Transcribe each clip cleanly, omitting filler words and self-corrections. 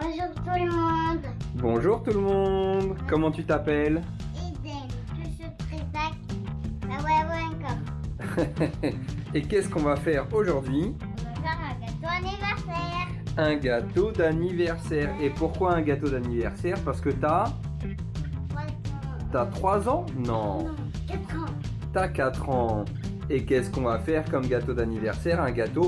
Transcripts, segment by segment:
Bonjour tout le monde. Bonjour tout le monde. Comment tu t'appelles? Eden, je suis Trisac, la encore. Et qu'est-ce qu'on va faire aujourd'hui? On va faire un gâteau anniversaire. Un gâteau d'anniversaire. Et pourquoi un gâteau d'anniversaire? Parce que t'as 3 ans? Non, Non, 4 ans. t'as 4 ans. Et qu'est-ce qu'on va faire comme gâteau d'anniversaire? Un gâteau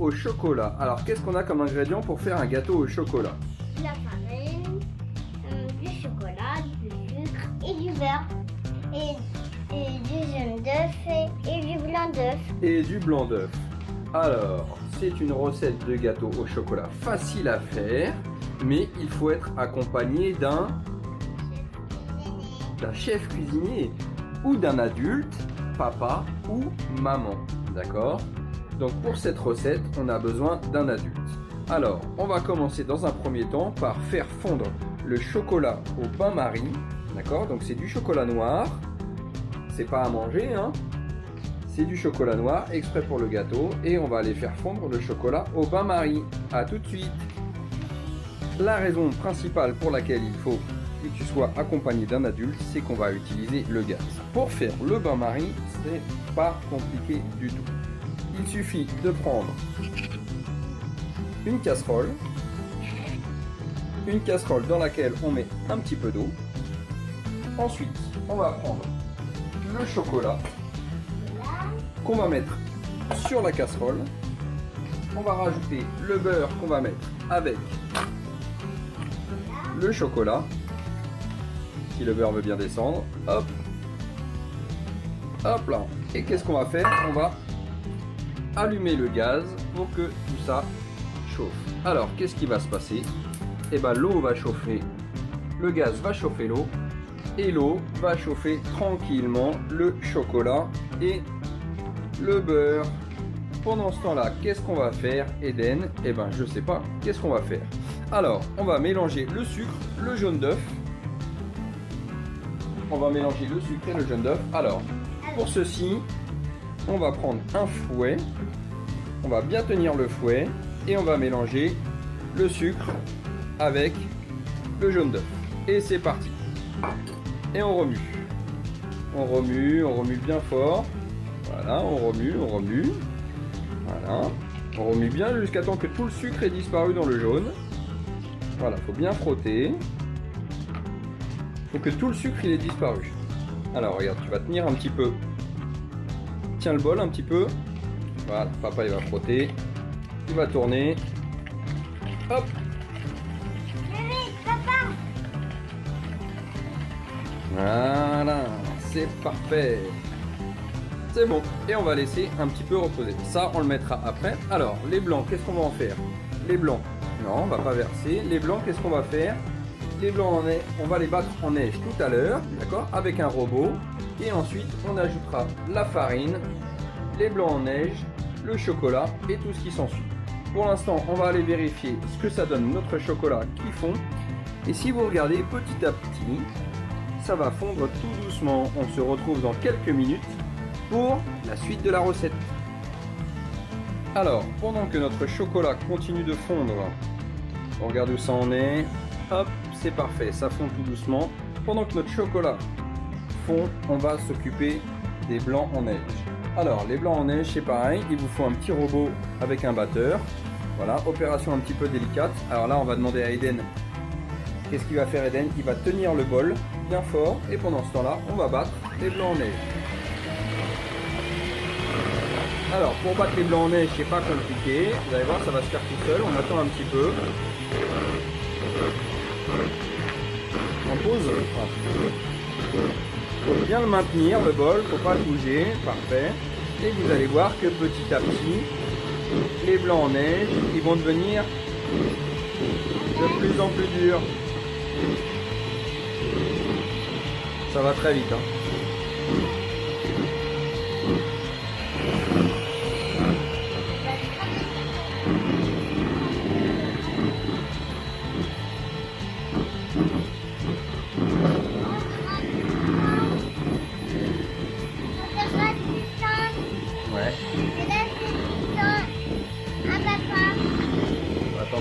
au chocolat. Alors qu'est-ce qu'on a comme ingrédient pour faire un gâteau au chocolat? De la farine, du chocolat, du sucre et du beurre. Et du jaune d'œuf et du blanc d'œuf. Et du blanc d'œuf. Alors, c'est une recette de gâteau au chocolat facile à faire, mais il faut être accompagné d'un chef cuisinier ou d'un adulte, papa ou maman. D'accord? Donc pour cette recette, on a besoin d'un adulte. Alors, on va commencer dans un premier temps par faire fondre le chocolat au bain-marie. D'accord? Donc c'est du chocolat noir. C'est pas à manger, hein? C'est du chocolat noir exprès pour le gâteau. Et on va aller faire fondre le chocolat au bain-marie. A tout de suite. La raison principale pour laquelle il faut que tu sois accompagné d'un adulte, c'est qu'on va utiliser le gaz. Pour faire le bain-marie, c'est pas compliqué du tout. Il suffit de prendre une casserole dans laquelle on met un petit peu d'eau. Ensuite, on va prendre le chocolat qu'on va mettre sur la casserole. On va rajouter le beurre qu'on va mettre avec le chocolat. Si le beurre veut bien descendre, hop, hop là. Et qu'est-ce qu'on va faire? On va allumer le gaz pour que tout ça chauffe. Alors, qu'est-ce qui va se passer? Eh bien, l'eau va chauffer, le gaz va chauffer l'eau, et l'eau va chauffer tranquillement le chocolat et le beurre. Pendant ce temps-là, qu'est-ce qu'on va faire, Eden? Eh ben, je sais pas. Qu'est-ce qu'on va faire? Alors, on va mélanger le sucre, le jaune d'œuf. On va mélanger le sucre et le jaune d'œuf. Alors, pour ceci, on va prendre un fouet. On va bien tenir le fouet et on va mélanger le sucre avec le jaune d'œuf. Et c'est parti. Et on remue. On remue bien fort. Voilà, on remue. Voilà. On remue bien jusqu'à temps que tout le sucre ait disparu dans le jaune. Voilà, faut bien frotter. Faut que tout le sucre il ait disparu. Alors regarde, tu vas tenir un petit peu. Tiens le bol un petit peu. Voilà, papa il va frotter. Il va tourner. Hop. Voilà, c'est parfait. C'est bon. Et on va laisser un petit peu reposer. Ça, on le mettra après. Alors, les blancs, qu'est-ce qu'on va en faire? Les blancs, non, on va pas verser. Les blancs, qu'est-ce qu'on va faire? Les blancs, on va les battre en neige tout à l'heure, d'accord? Avec un robot. Et ensuite, on ajoutera la farine, les blancs en neige, le chocolat et tout ce qui s'ensuit. Pour l'instant, on va aller vérifier ce que ça donne notre chocolat qui fond. Et si vous regardez petit à petit, ça va fondre tout doucement. On se retrouve dans quelques minutes pour la suite de la recette. Alors, pendant que notre chocolat continue de fondre, on regarde où ça en est. Hop, c'est parfait, ça fond tout doucement. Pendant que notre chocolat fond, on va s'occuper des blancs en neige. Alors, les blancs en neige, c'est pareil, il vous faut un petit robot avec un batteur. Voilà, opération un petit peu délicate. Alors là, on va demander à Eden, qu'est-ce qu'il va faire Eden? Il va tenir le bol bien fort et pendant ce temps-là, on va battre les blancs en neige. Alors, pour battre les blancs en neige, c'est pas compliqué. Vous allez voir, ça va se faire tout seul. On attend un petit peu. On pose. Faut bien le maintenir, le bol, faut pas le bouger. Parfait. Et vous allez voir que petit à petit, les blancs en neige, ils vont devenir de plus en plus durs. Ça va très vite, hein. Ouais.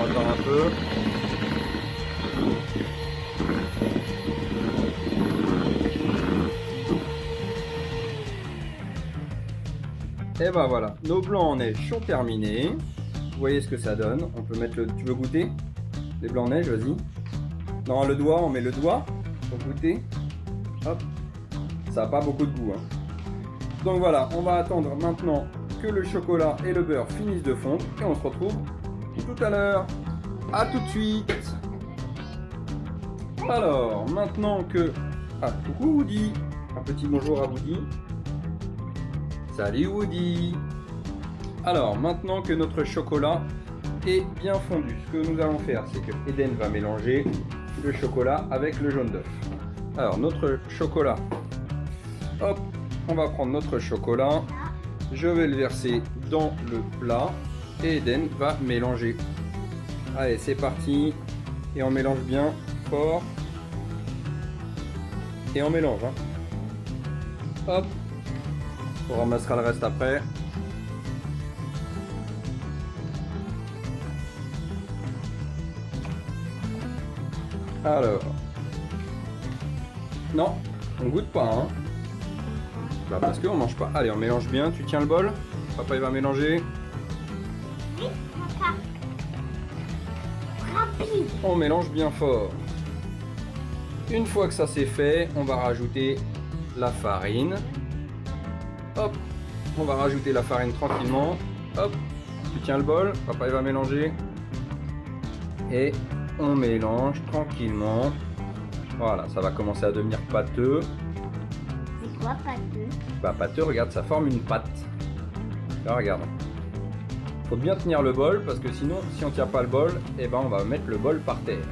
attend encore un peu. Et ben voilà, nos blancs en neige sont terminés. Vous voyez ce que ça donne. On peut mettre le... Tu veux goûter? Les blancs en neige, vas-y. Non, le doigt, on met le doigt pour goûter. Hop. Ça n'a pas beaucoup de goût. Hein. Donc voilà, on va attendre maintenant que le chocolat et le beurre finissent de fondre. Et on se retrouve tout à l'heure. A tout de suite. Alors, maintenant que... Ah, coucou Woody. Un petit bonjour à Woody. Salut Woody. Alors, maintenant que notre chocolat est bien fondu, ce que nous allons faire, c'est que Eden va mélanger le chocolat avec le jaune d'œuf. Alors, notre chocolat. Hop, on va prendre notre chocolat. Je vais le verser dans le plat. Et Eden va mélanger. Allez, c'est parti. Et on mélange bien fort. Et on mélange. Hein. Hop. On ramassera le reste après. Alors. Non, on goûte pas. Hein. Bah parce qu'on mange pas. Allez, on mélange bien. Tu tiens le bol. Papa il va mélanger. Oui, papa. Rapide. On mélange bien fort. Une fois que ça c'est fait, on va rajouter la farine. Hop, on va rajouter la farine tranquillement. Hop, tu tiens le bol, papa il va mélanger. Et on mélange tranquillement. Voilà, ça va commencer à devenir pâteux. C'est quoi pâteux? Bah pâteux, regarde, ça forme une pâte. Là, regarde. Faut bien tenir le bol parce que sinon, si on tient pas le bol, eh ben on va mettre le bol par terre.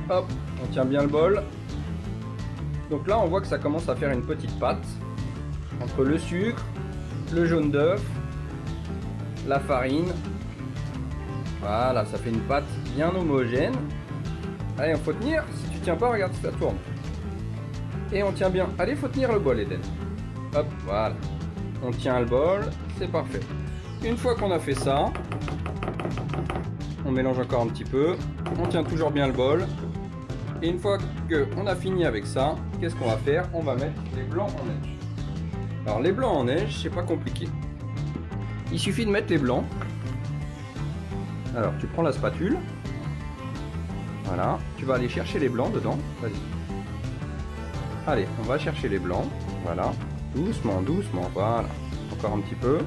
Hop, on tient bien le bol. Donc là, on voit que ça commence à faire une petite pâte. Entre le sucre, le jaune d'œuf, la farine. Voilà, ça fait une pâte bien homogène. Allez, il faut tenir. Si tu tiens pas, regarde, ça tourne. Et on tient bien. Allez, il faut tenir le bol, Eden. Hop, voilà. On tient le bol, c'est parfait. Une fois qu'on a fait ça, on mélange encore un petit peu. On tient toujours bien le bol. Et une fois qu'on a fini avec ça, qu'est-ce qu'on va faire? On va mettre les blancs en neige. Alors les blancs en neige, c'est pas compliqué. Il suffit de mettre les blancs. Alors tu prends la spatule. Voilà. Tu vas aller chercher les blancs dedans. Vas-y. Allez, on va chercher les blancs. Voilà. Doucement, doucement. Voilà. Encore un petit peu.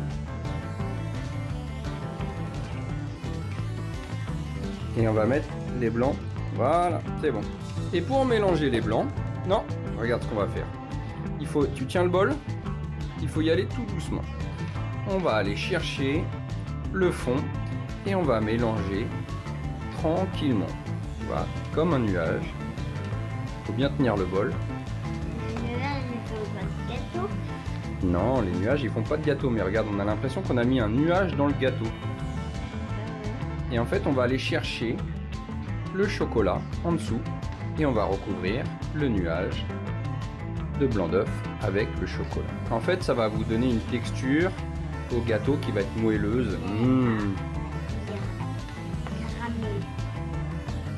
Et on va mettre les blancs. Voilà, c'est bon. Et pour mélanger les blancs, non, regarde ce qu'on va faire. Tu tiens le bol. Il faut y aller tout doucement. On va aller chercher le fond et on va mélanger tranquillement. Voilà, comme un nuage. Il faut bien tenir le bol. Les nuages, ils font pas de gâteau. Non, les nuages, ils font pas de gâteau. Mais regarde, on a l'impression qu'on a mis un nuage dans le gâteau. Et en fait, on va aller chercher le chocolat en dessous et on va recouvrir le nuage de blanc d'œuf avec le chocolat. En fait, ça va vous donner une texture au gâteau qui va être moelleuse. Caramel.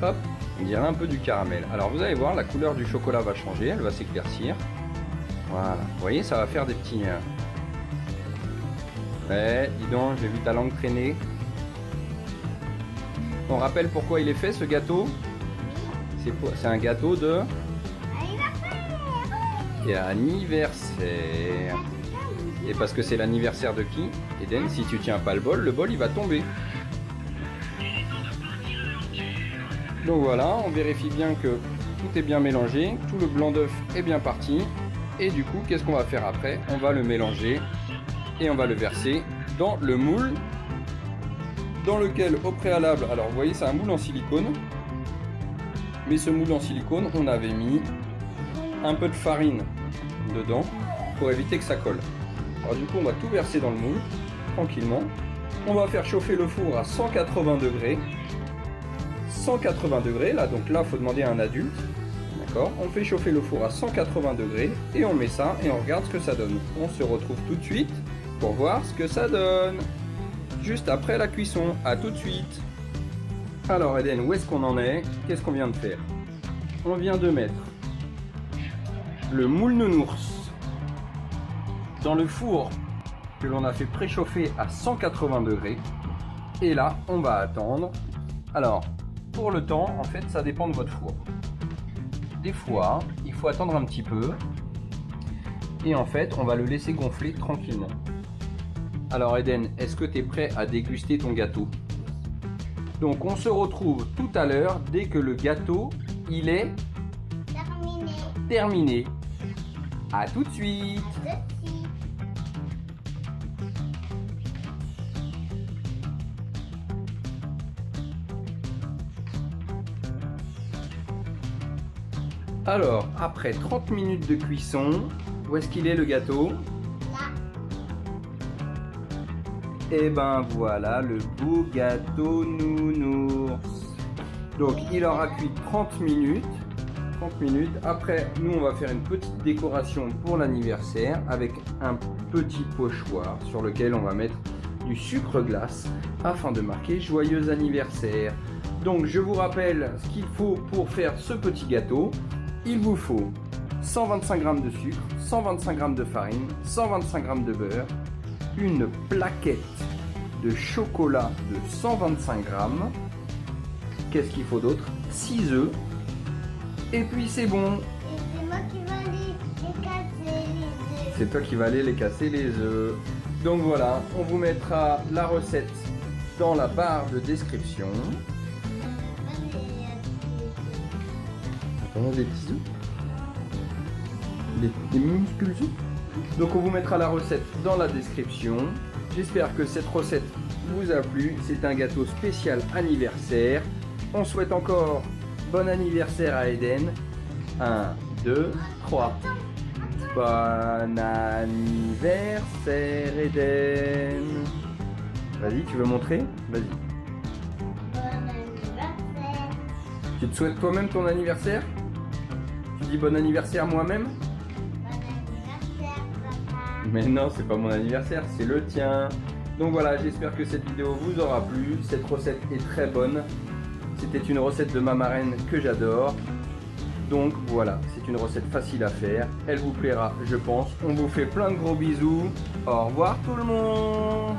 Hop, on dirait un peu du caramel. Alors vous allez voir, la couleur du chocolat va changer, elle va s'éclaircir. Voilà, vous voyez, ça va faire des petits... Ouais, dis donc, j'ai vu ta langue traîner. On rappelle pourquoi il est fait ce gâteau? C'est un gâteau de... Anniversaire. Et parce que c'est l'anniversaire de qui? Eden, si tu tiens pas le bol il va tomber. Donc voilà, on vérifie bien que tout est bien mélangé, tout le blanc d'œuf est bien parti. Et du coup, qu'est-ce qu'on va faire après? On va le mélanger et on va le verser dans le moule dans lequel au préalable, alors vous voyez c'est un moule en silicone, mais ce moule en silicone on avait mis un peu de farine dedans pour éviter que ça colle. Alors du coup on va tout verser dans le moule tranquillement. On va faire chauffer le four à 180 degrés. 180 degrés là, donc là il faut demander à un adulte. D'accord, on fait chauffer le four à 180 degrés et on met ça et on regarde ce que ça donne. On se retrouve tout de suite pour voir ce que ça donne. Juste après la cuisson, à tout de suite. Alors Eden, où est-ce qu'on en est? Qu'est-ce qu'on vient de faire? On vient de mettre le moule nounours dans le four que l'on a fait préchauffer à 180 degrés. Et là, on va attendre. Alors, pour le temps, en fait, ça dépend de votre four. Des fois, il faut attendre un petit peu. Et en fait, on va le laisser gonfler tranquillement. Alors Eden, est-ce que tu es prêt à déguster ton gâteau? Donc on se retrouve tout à l'heure dès que le gâteau, il est terminé. À tout de suite. Alors, après 30 minutes de cuisson, où est-ce qu'il est le gâteau? Et ben voilà le beau gâteau nounours. Donc il aura cuit 30 minutes. Après, nous on va faire une petite décoration pour l'anniversaire avec un petit pochoir sur lequel on va mettre du sucre glace afin de marquer joyeux anniversaire. Donc je vous rappelle ce qu'il faut pour faire ce petit gâteau. Il vous faut 125 g de sucre, 125 g de farine, 125 g de beurre, une plaquette de chocolat de 125 g. Qu'est-ce qu'il faut d'autre? 6 œufs. Et puis c'est bon. Et c'est moi qui vais aller les casser les œufs. C'est toi qui vas aller les casser les œufs. Donc voilà, on vous mettra la recette dans la barre de description. On a des petits œufs. Des minuscules œufs. Donc on vous mettra la recette dans la description. J'espère que cette recette vous a plu. C'est un gâteau spécial anniversaire. On souhaite encore bon anniversaire à Eden. 1, 2, 3. Bon anniversaire Eden. Vas-y, tu veux montrer? Vas-y. Bon anniversaire. Tu te souhaites toi-même ton anniversaire? Tu dis bon anniversaire moi-même? Bon anniversaire, papa. Mais non, c'est pas mon anniversaire, c'est le tien. Donc voilà, j'espère que cette vidéo vous aura plu. Cette recette est très bonne. C'était une recette de ma marraine que j'adore. Donc voilà, c'est une recette facile à faire. Elle vous plaira, je pense. On vous fait plein de gros bisous. Au revoir tout le monde.